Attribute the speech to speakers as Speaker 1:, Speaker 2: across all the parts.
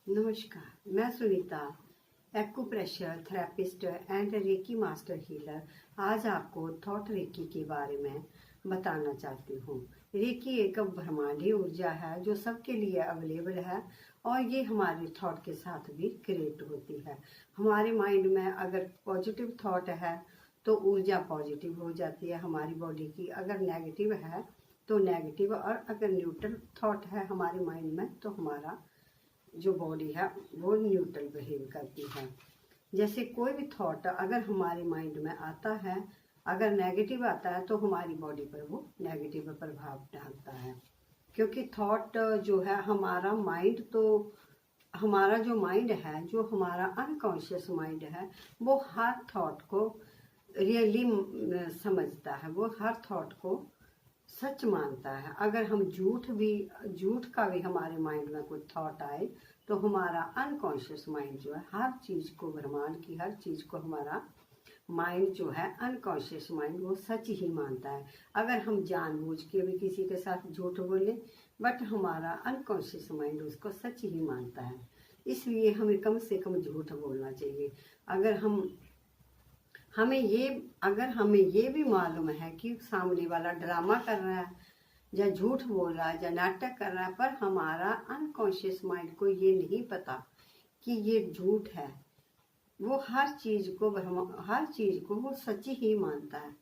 Speaker 1: नमस्कार, मैं Sunita, acupressure therapist and reiki master healer. आज आपको थॉट रेकी के बारे में बताना चाहती हूँ। रेकी एक ब्रह्मांडीय ऊर्जा है जो सबके लिए अवेलेबल है और ये हमारे थॉट के साथ भी क्रिएट होती है। हमारे माइंड में अगर पॉजिटिव थॉट है तो ऊर्जा पॉजिटिव हो जाती है हमारी बॉडी की, अगर नेगेटिव है तो नेगेटिव, और अगर न्यूट्रल थॉट है हमारे माइंड में तो हमारा जो बॉडी है वो न्यूट्रल बिहेव करती है। जैसे कोई भी थॉट अगर हमारे माइंड में आता है, अगर नेगेटिव आता है तो हमारी बॉडी पर वो नेगेटिव प्रभाव डालता है। क्योंकि थॉट जो है हमारा माइंड, तो हमारा जो माइंड है, जो हमारा अनकॉन्शियस माइंड है, वो हर थॉट को रियली समझता है, वो हर थॉट को सच मानता है। अगर हम झूठ का भी हमारे माइंड में कोई थॉट आए तो हमारा अनकॉन्शियस माइंड जो है हर चीज को, ब्रह्मांड की हर चीज को हमारा माइंड जो है अनकॉन्शियस माइंड वो सच ही मानता है। अगर हम जानबूझ के भी किसी के साथ झूठ बोले बट हमारा अनकॉन्शियस माइंड उसको सच ही मानता है। इसलिए हमें कम से कम झूठ बोलना चाहिए। अगर हमें ये भी मालूम है कि सामने वाला ड्रामा कर रहा है या झूठ बोल रहा है या नाटक कर रहा है, पर हमारा अनकॉन्शियस माइंड को ये नहीं पता कि ये झूठ है, वो हर चीज को वो सच ही मानता है।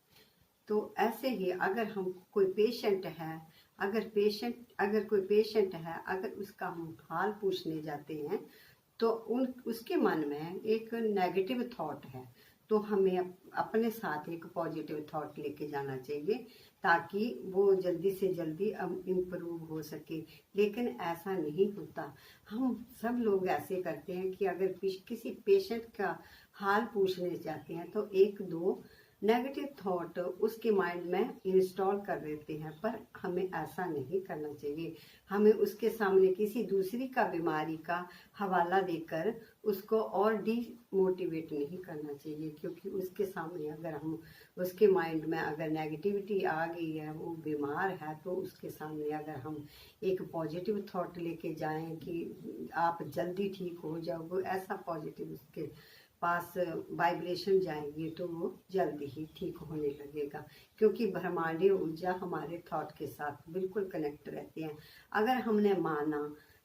Speaker 1: तो ऐसे ही अगर हम कोई पेशेंट है, अगर कोई पेशेंट है, अगर उसका हम हाल पूछने जाते हैं तो उसके मन में एक नेगेटिव थॉट है, तो हमें अपने साथ एक पॉजिटिव थॉट लेके जाना चाहिए ताकि वो जल्दी से जल्दी इम्प्रूव हो सके। लेकिन ऐसा नहीं होता। हम सब लोग ऐसे करते हैं कि अगर किसी पेशेंट का हाल पूछने जाते हैं तो एक दो नेगेटिव थॉट उसके माइंड में इंस्टॉल कर देते हैं, पर हमें ऐसा नहीं करना चाहिए। हमें उसके सामने किसी दूसरी का बीमारी का हवाला देकर उसको और डीमोटिवेट नहीं करना चाहिए। क्योंकि उसके सामने अगर हम उसके माइंड में अगर नेगेटिविटी आ गई है, वो बीमार है, तो उसके सामने अगर हम एक पॉजिटिव थॉट लेके जाएं कि आप जल्दी ठीक हो जाओगे, ऐसा पॉजिटिव उसके पास वाइब्रेशन जाएंगे तो वो जल्दी ही ठीक होने लगेगा। क्योंकि ब्रह्मांडीय ऊर्जा हमारे थॉट के साथ बिल्कुल कनेक्ट रहती है। अगर हमने माना,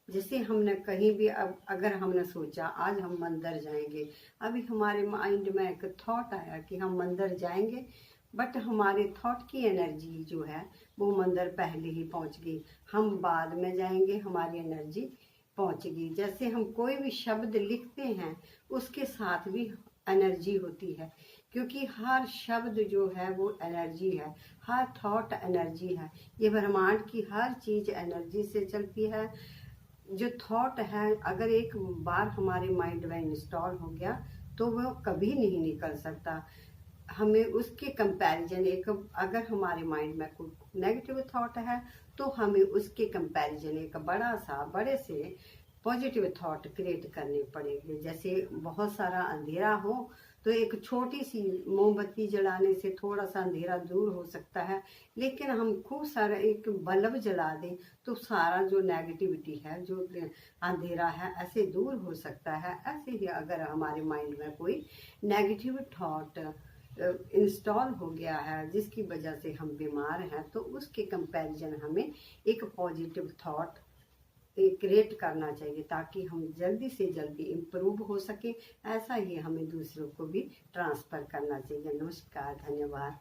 Speaker 1: जैसे हमने कहीं भी अगर हमने सोचा आज हम मंदिर जाएंगे, अभी हमारे माइंड में एक थॉट आया कि हम मंदिर जाएंगे, बट हमारे थॉट की एनर्जी जो है वो मंदिर पहले ही पहुंच गई, हम बाद में जाएंगे, हमारी एनर्जी पहुंचेगी। जैसे हम कोई भी शब्द लिखते हैं उसके साथ भी एनर्जी होती है, क्योंकि हर शब्द जो है वो एनर्जी है, हर थॉट एनर्जी है। ये ब्रह्मांड की हर चीज एनर्जी से चलती है। जो थॉट है अगर एक बार हमारे माइंड में इंस्टॉल हो गया तो वो कभी नहीं निकल सकता। हमें उसके कंपैरिजन, एक अगर हमारे माइंड में कोई नेगेटिव थॉट है तो हमें उसके कंपैरिजन एक बड़े से पॉजिटिव थॉट क्रिएट करने पड़ेंगे। जैसे बहुत सारा अंधेरा हो तो एक छोटी सी मोमबत्ती जलाने से थोड़ा सा अंधेरा दूर हो सकता है, लेकिन हम खूब सारा एक बल्ब जला दें तो सारा जो नेगेटिविटी है, जो अंधेरा है, ऐसे दूर हो सकता है। ऐसे ही अगर हमारे माइंड में कोई नेगेटिव थॉट इंस्टॉल हो गया है जिसकी वजह से हम बीमार हैं, तो उसके कंपैरिजन हमें एक पॉजिटिव थॉट क्रिएट करना चाहिए ताकि हम जल्दी से जल्दी इम्प्रूव हो सके। ऐसा ही हमें दूसरों को भी ट्रांसफर करना चाहिए। नमस्कार, धन्यवाद।